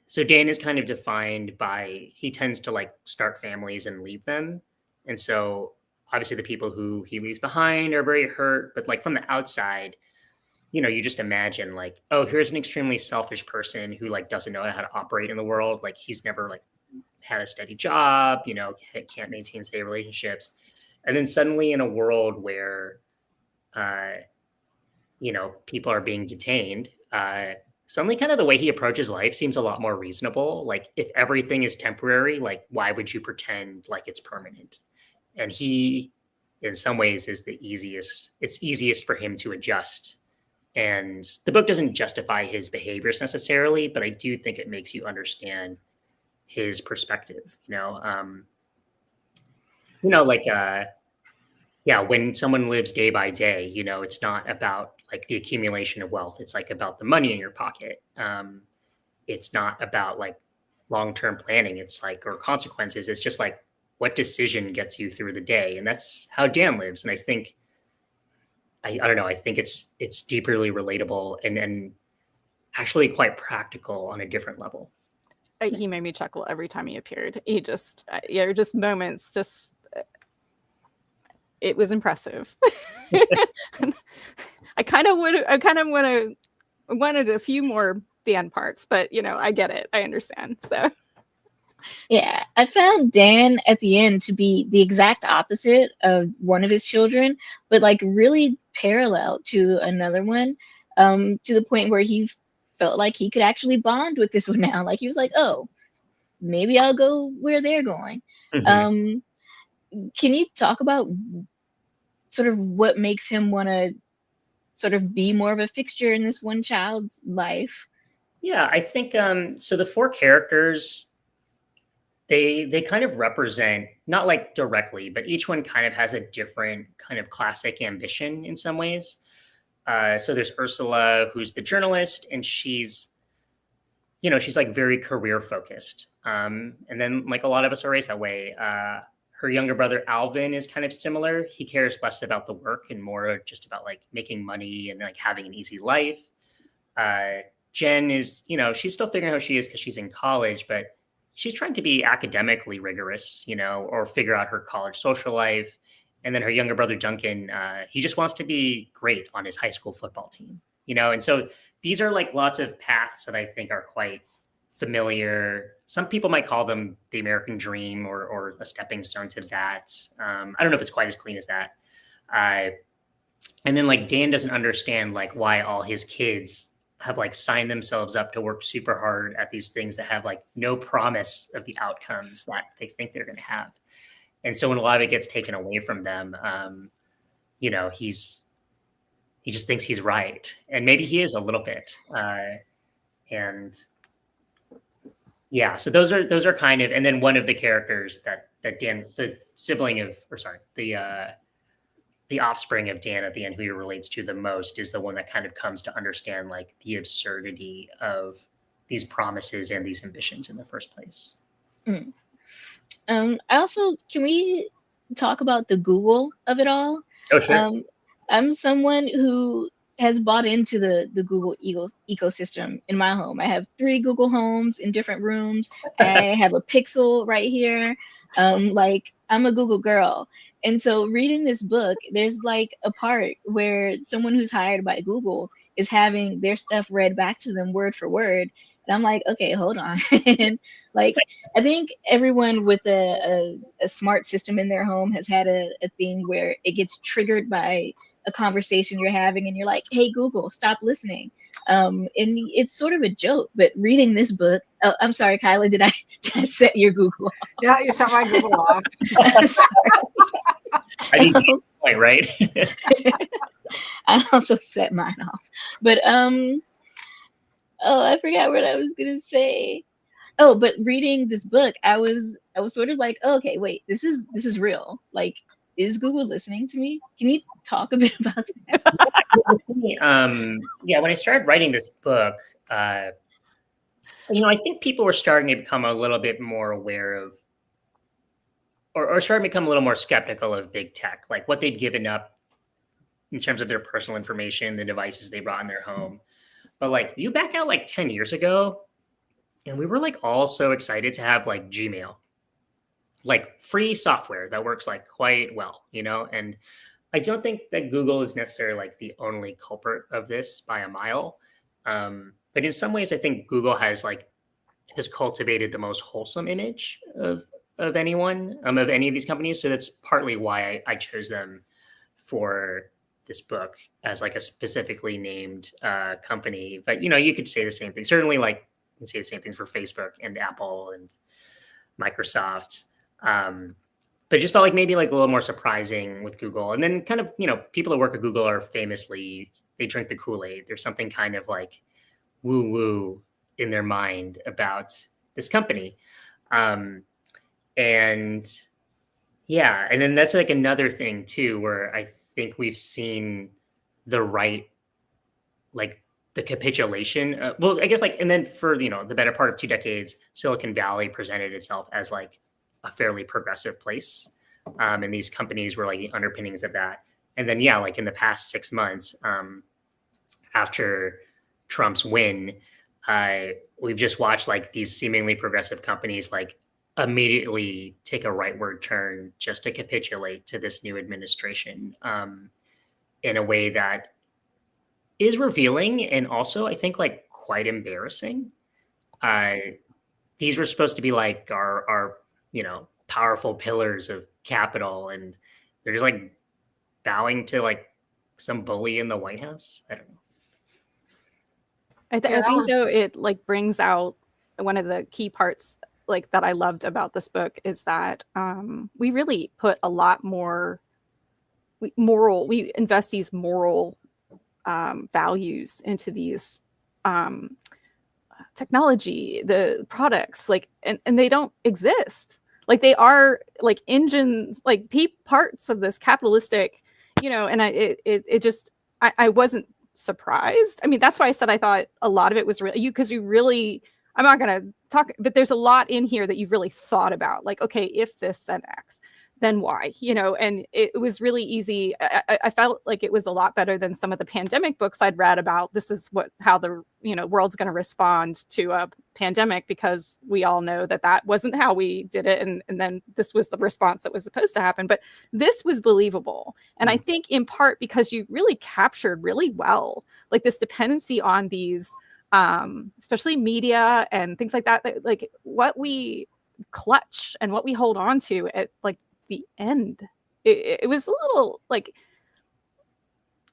So Dan is kind of defined by he tends to like start families and leave them, and so obviously the people who he leaves behind are very hurt. But like from the outside, you just imagine like, oh, here's an extremely selfish person who like doesn't know how to operate in the world. Like he's never like had a steady job, can't maintain steady relationships, and then suddenly in a world where uh, people are being detained. Suddenly, kind of the way he approaches life seems a lot more reasonable. Like, if everything is temporary, like, why would you pretend like it's permanent? And he, in some ways, is the easiest. It's easiest for him to adjust. And the book doesn't justify his behaviors necessarily, but I do think it makes you understand his perspective. Like yeah, when someone lives day by day, it's not about like the accumulation of wealth. It's like about the money in your pocket. It's not about like long-term planning. It's like, or consequences. It's just like what decision gets you through the day. And that's how Dan lives. And I think, I don't know, I think it's deeply relatable and actually quite practical on a different level. He made me chuckle every time he appeared. He just, just moments, just it was impressive. I kind of wanted a few more Dan parts, but I get it. I understand. So Yeah, I found Dan at the end to be the exact opposite of one of his children, but like really parallel to another one, to the point where he felt like he could actually bond with this one now. Like he was like, oh, maybe I'll go where they're going. Mhm. Can you talk about sort of what makes him want to sort of be more of a fixture in this one child's life? Yeah, I think so the 4 characters, they kind of represent, not like directly, but each one kind of has a different kind of classic ambition in some ways. So there's Ursula, who's the journalist, and she's like very career focused. And then like a lot of us are raised that way. Her younger brother Alvin is kind of similar. He cares less about the work and more just about like making money and like having an easy life. Jen is, she's still figuring out who she is because she's in college, but she's trying to be academically rigorous, or figure out her college social life. And then her younger brother Duncan, he just wants to be great on his high school football team, And so these are like lots of paths that I think are quite familiar. Some people might call them the American dream or a stepping stone to that. I don't know if it's quite as clean as that. And then like Dan doesn't understand like why all his kids have like signed themselves up to work super hard at these things that have like no promise of the outcomes that they think they're going to have. And so when a lot of it gets taken away from them, he just thinks he's right, and maybe he is a little bit. And yeah, so those are kind of, and then one of the characters that Dan, the sibling of, or sorry, the offspring of Dan at the end, who he relates to the most, is the one that kind of comes to understand like the absurdity of these promises and these ambitions in the first place. Mm. I also, can we talk about the Google of it all? Oh, sure. I'm someone who has bought into the Google ecosystem in my home. I have 3 Google Homes in different rooms. I have a Pixel right here. Like I'm a Google girl. And so reading this book, there's like a part where someone who's hired by Google is having their stuff read back to them word for word. And I'm like, okay, hold on. And like, I think everyone with a smart system in their home has had a thing where it gets triggered by a conversation you're having and you're like, hey, Google, stop listening. And it's sort of a joke, but reading this book, oh, I'm sorry, Kyla, did I set your Google off? Yeah, you set my Google off. I think that's the point, right? I also set mine off. But oh, I forgot what I was gonna say. Oh, but reading this book, I was sort of like, oh, okay, wait, this is real. Like, is Google listening to me? Can you talk a bit about that? Yeah, when I started writing this book, I think people were starting to become a little bit more aware of, or starting to become a little more skeptical of big tech, like what they'd given up in terms of their personal information, the devices they brought in their home. But like, you back out like 10 years ago, and we were like all so excited to have like Gmail, like free software that works like quite well, and I don't think that Google is necessarily like the only culprit of this by a mile. But in some ways, I think Google has cultivated the most wholesome image of anyone, of any of these companies. So that's partly why I chose them for this book as like a specifically named company. But you could say the same thing. Certainly, like you can say the same thing for Facebook and Apple and Microsoft. But it just felt like maybe like a little more surprising with Google. And then kind of, people that work at Google are famously, they drink the Kool-Aid. There's something kind of like woo-woo in their mind about this company. And yeah, and then that's like another thing too, where I think we've seen the right, like the capitulation. Well, I guess and then for, the better part of 2 decades, Silicon Valley presented itself as like a fairly progressive place. And these companies were like the underpinnings of that. And then, yeah, like in the past 6 months, after Trump's win, we've just watched like these seemingly progressive companies like immediately take a rightward turn just to capitulate to this new administration in a way that is revealing and also I think like quite embarrassing. These were supposed to be like our powerful pillars of capital, and they're just like bowing to like some bully in the White House. I don't know. I think though it like brings out one of the key parts like that I loved about this book is that we really put a lot more we invest these moral values into these technology, the products, like and they don't exist. Like they are like engines, like parts of this capitalistic, and it just I wasn't surprised. I mean, that's why I said I thought a lot of it was really because you really, I'm not going to talk, but there's a lot in here that you've really thought about. Like, okay, if this then X, then Y, and it was really easy. I felt like it was a lot better than some of the pandemic books I'd read about. This is how the world's going to respond to a pandemic, because we all know that wasn't how we did it. And then this was the response that was supposed to happen. But this was believable. And I think in part because you really captured really well, like this dependency on these, especially media and things like that, like what we clutch and what we hold on to at like the end. It was a little like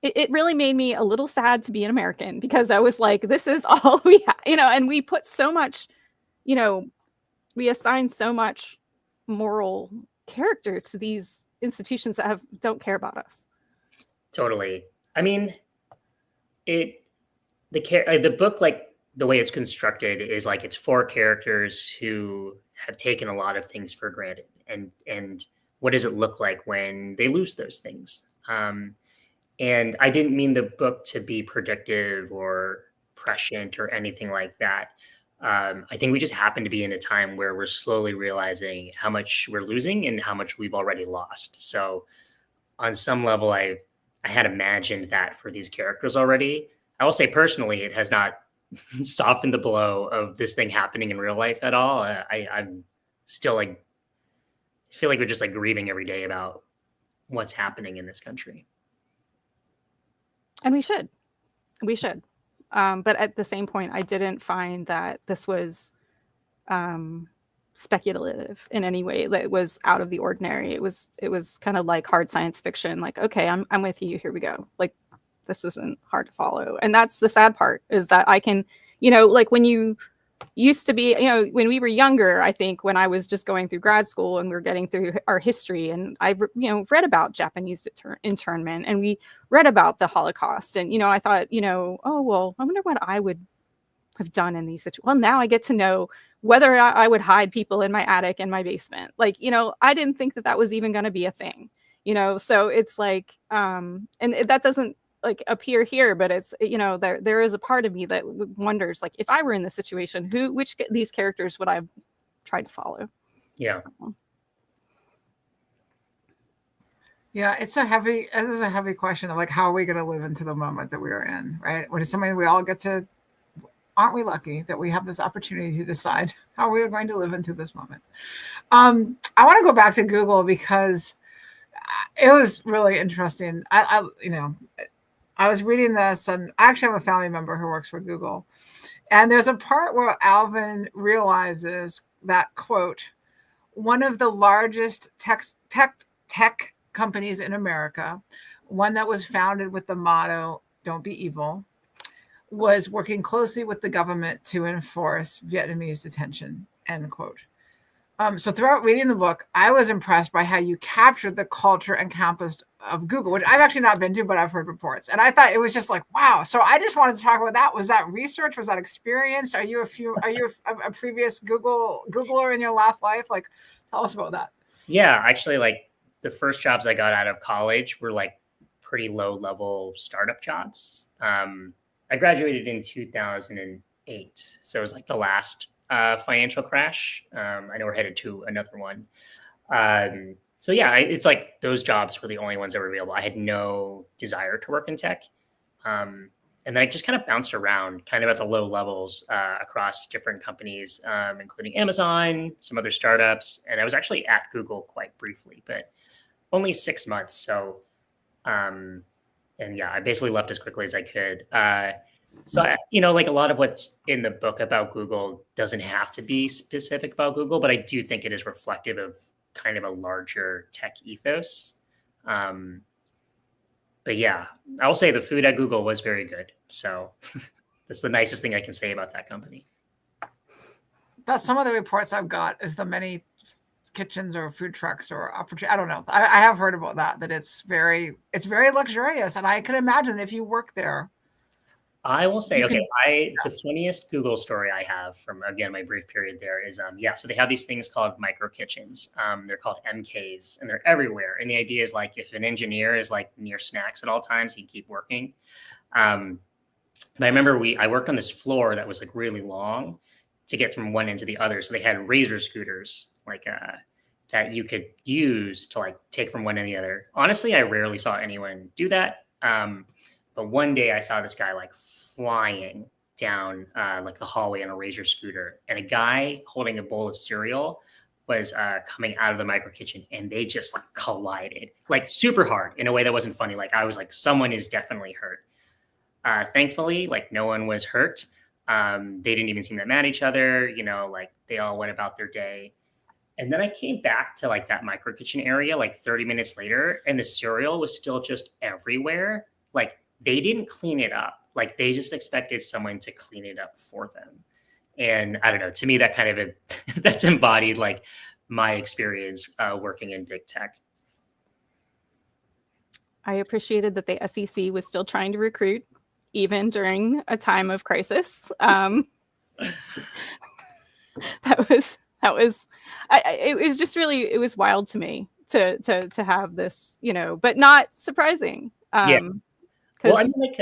it really made me a little sad to be an American, because I was like, this is all we have, and we put so much, we assign so much moral character to these institutions that don't care about us. Totally. I mean, the book, like the way it's constructed is like it's 4 characters who have taken a lot of things for granted, and what does it look like when they lose those things? And I didn't mean the book to be predictive or prescient or anything like that. I think we just happen to be in a time where we're slowly realizing how much we're losing and how much we've already lost. So on some level, I had imagined that for these characters already. I will say personally, it has not softened the blow of this thing happening in real life at all. I'm still like, I feel like we're just like grieving every day about what's happening in this country. And we should. But at the same point, I didn't find that this was speculative in any way, that it was out of the ordinary. It was kind of like hard science fiction. Like, okay, I'm with you. Here we go. Like, this isn't hard to follow. And that's the sad part, is that I can, like when you used to be, when we were younger, I think when I was just going through grad school and we were getting through our history, and I, read about Japanese internment, and we read about the Holocaust, and, I thought, oh, well, I wonder what I would have done in these situations. Well, now I get to know whether I would hide people in my attic and my basement. Like, I didn't think that was even going to be a thing, so it's like, and that doesn't like appear here, but it's, there is a part of me that wonders, like, if I were in this situation, which these characters would I have tried to follow? Yeah. Yeah, it is a heavy question of like, how are we going to live into the moment that we are in, right? When it's something we all get to, aren't we lucky that we have this opportunity to decide how we are going to live into this moment? I want to go back to Google because it was really interesting. I was reading this, and I actually have a family member who works for Google. And there's a part where Alvin realizes that, quote, one of the largest tech companies in America, one that was founded with the motto, "Don't be evil," was working closely with the government to enforce Vietnamese detention, end quote. So throughout reading the book, I was impressed by how you captured the culture and campus of Google, which I've actually not been to, but I've heard reports. And I thought it was just like, wow. So I just wanted to talk about that. Was that research? Was that experience? Are you a previous Googler in your last life? Like, tell us about that. Yeah, actually, like the first jobs I got out of college were like pretty low level startup jobs. I graduated in 2008. So it was like the last financial crash. I know we're headed to another one. So yeah, it's like those jobs were the only ones that were available. I had no desire to work in tech. And then I just kind of bounced around kind of at the low levels across different companies, including Amazon, some other startups. And I was actually at Google quite briefly, but only 6 months. So, and yeah, I basically left as quickly as I could. So, like a lot of what's in the book about Google doesn't have to be specific about Google, but I do think it is reflective of kind of a larger tech ethos. But yeah, I will say the food at Google was very good. So that's the nicest thing I can say about that company. That's some of the reports I've got, is the many kitchens or food trucks or opportunity. I don't know. I have heard about that it's very luxurious. And I can imagine if you work there. I will say, okay, the funniest Google story I have from, again, my brief period there is, so they have these things called micro kitchens. They're called MKs, and they're everywhere. And the idea is like, if an engineer is like near snacks at all times, he'd keep working. But I remember I worked on this floor that was like really long to get from one end to the other. So they had razor scooters, like that you could use to like take from one end to the other. Honestly, I rarely saw anyone do that. But one day I saw this guy like flying down like the hallway on a razor scooter, and a guy holding a bowl of cereal was coming out of the micro kitchen, and they just like collided like super hard in a way that wasn't funny. Like I was like, someone is definitely hurt. Thankfully, like no one was hurt. They didn't even seem that mad at each other, like they all went about their day. And then I came back to like that micro kitchen area like 30 minutes later, and the cereal was still just everywhere. Like they didn't clean it up. Like they just expected someone to clean it up for them. And I don't know, to me, that kind of, that's embodied like my experience working in big tech. I appreciated that the SEC was still trying to recruit even during a time of crisis. It was just really, it was wild to me to have this, but not surprising. Yeah. Well, I mean, like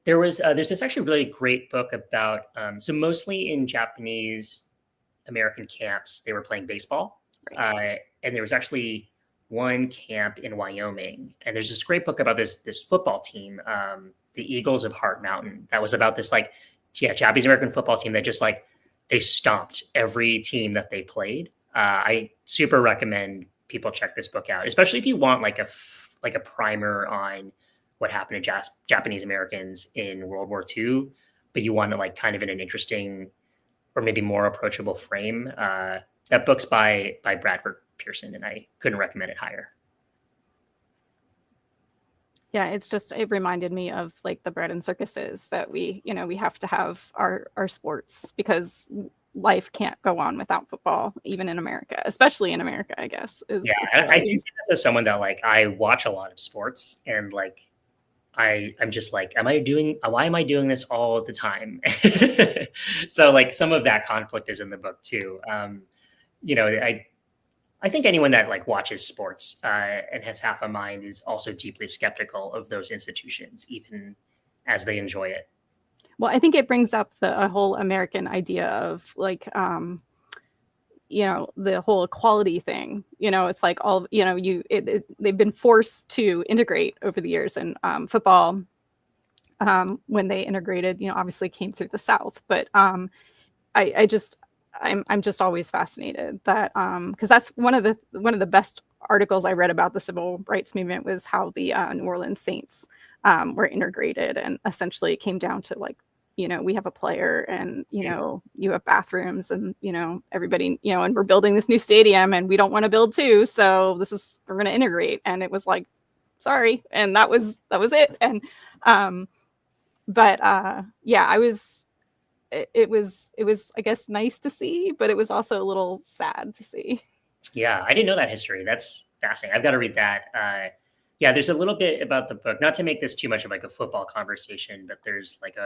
there's this actually really great book about, so mostly in Japanese American camps, they were playing baseball. Right. And there was actually one camp in Wyoming, and there's this great book about this football team, the Eagles of Heart Mountain, that was about this like, Japanese American football team that just like, they stomped every team that they played. I super recommend people check this book out, especially if you want like a primer on what happened to Japanese Americans in World War II. but you want it like kind of in an interesting or maybe more approachable frame. That book's by Bradford Pearson, and I couldn't recommend it higher. Yeah, it reminded me of like the bread and circuses that we have to have our sports, because life can't go on without football, even in America, especially in America, I guess. I do see this as someone that like I watch a lot of sports, and like I'm just like, why am I doing this all the time? So like some of that conflict is in the book too. I think anyone that like watches sports and has half a mind is also deeply skeptical of those institutions, even as they enjoy it. Well, I think it brings up a whole American idea of like, the whole equality thing. It's like all, they've been forced to integrate over the years, and football, when they integrated, obviously came through the South. But I'm just always fascinated that, because that's one of the best articles I read about the civil rights movement was how the New Orleans Saints were integrated, and essentially it came down to like, we have a player, and you have bathrooms, and everybody, and we're building this new stadium, and we don't want to build two, so we're going to integrate. And it was like, sorry, and that was it. And it was I guess nice to see, but it was also a little sad to see. Yeah, I didn't know that history. That's fascinating. I've got to read that. Yeah, there's a little bit about the book, not to make this too much of like a football conversation, but there's like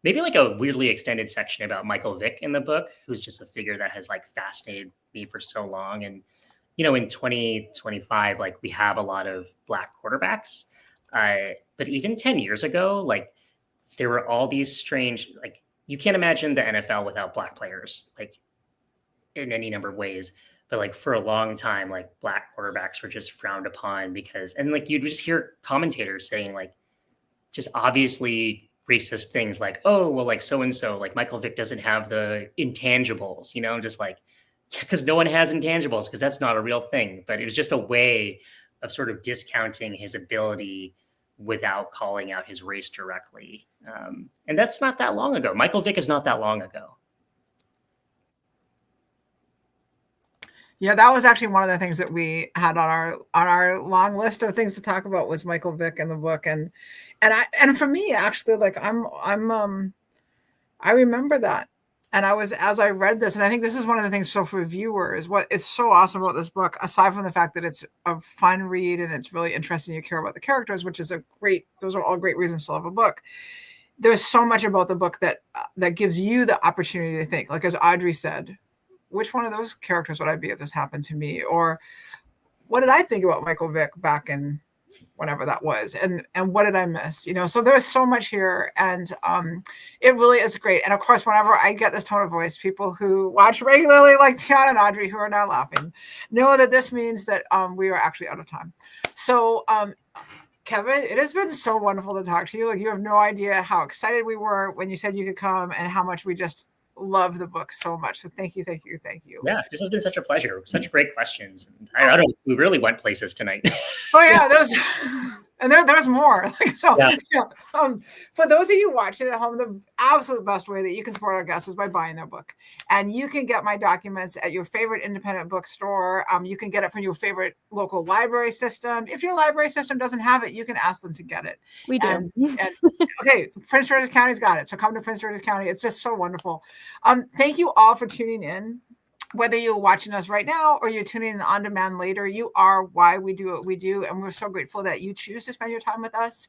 maybe like a weirdly extended section about Michael Vick in the book, who's just a figure that has like fascinated me for so long. And, in 2025, like we have a lot of Black quarterbacks. But even 10 years ago, like there were all these strange, like you can't imagine the NFL without Black players, like in any number of ways. But like for a long time, like Black quarterbacks were just frowned upon and like you'd just hear commentators saying like just obviously racist things like, oh, well, like so-and-so, like Michael Vick doesn't have the intangibles, just like, because no one has intangibles, because that's not a real thing. But it was just a way of sort of discounting his ability without calling out his race directly. And that's not that long ago. Michael Vick is not that long ago. Yeah, that was actually one of the things that we had on our long list of things to talk about was Michael Vick in the book. And for me, actually, like I remember that. And as I read this, and I think this is one of the things, so for viewers, what it's so awesome about this book, aside from the fact that it's a fun read and it's really interesting, you care about the characters, which is those are all great reasons to love a book. There's so much about the book that gives you the opportunity to think, like as Audrey said, which one of those characters would I be if this happened to me? Or what did I think about Michael Vick back in whenever that was? And what did I miss? So there's so much here, and it really is great. And of course, whenever I get this tone of voice, people who watch regularly, like Tiana and Audrey, who are now laughing, know that this means that we are actually out of time. So Kevin, it has been so wonderful to talk to you. Like, you have no idea how excited we were when you said you could come, and how much we just love the book so much. So thank you. Yeah, this has been such a pleasure. Such great questions. I don't know, we really went places tonight. Oh yeah, there's more. For those of you watching at home, the absolute best way that you can support our guests is by buying their book. And you can get my documents at your favorite independent bookstore. You can get it from your favorite local library system. If your library system doesn't have it, you can ask them to get it. We do. Okay, Prince George's County's got it. So come to Prince George's County. It's just so wonderful. Thank you all for tuning in. Whether you're watching us right now or you're tuning in on demand later, you are why we do what we do. And we're so grateful that you choose to spend your time with us.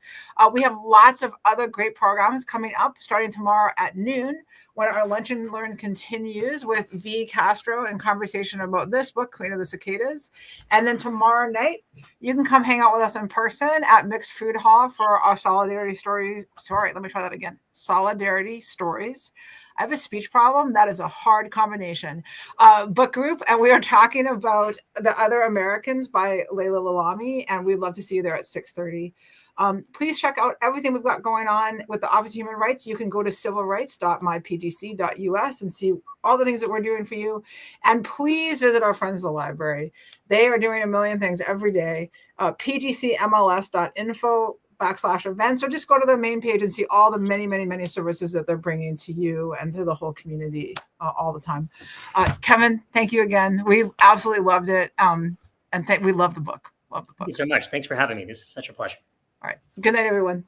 We have lots of other great programs coming up starting tomorrow at noon, when our Lunch and Learn continues with V. Castro and conversation about this book, Queen of the Cicadas. And then tomorrow night, you can come hang out with us in person at Mixed Food Hall for our Solidarity Stories. Sorry, let me try that again. Solidarity Stories. I have a speech problem. That is a hard combination. Book group, and we are talking about The Other Americans by Layla Lalami, and we'd love to see you there at 6:30. Please check out everything we've got going on with the Office of Human Rights. You can go to civilrights.mypgc.us and see all the things that we're doing for you. And please visit our friends at the library. They are doing a million things every day. pgcmls.info. /events, or just go to their main page and see all the many, many, many services that they're bringing to you and to the whole community all the time. Kevin, thank you again. We absolutely loved it. And we love the book. Love the book. Thank you so much. Thanks for having me. This is such a pleasure. All right. Good night, everyone.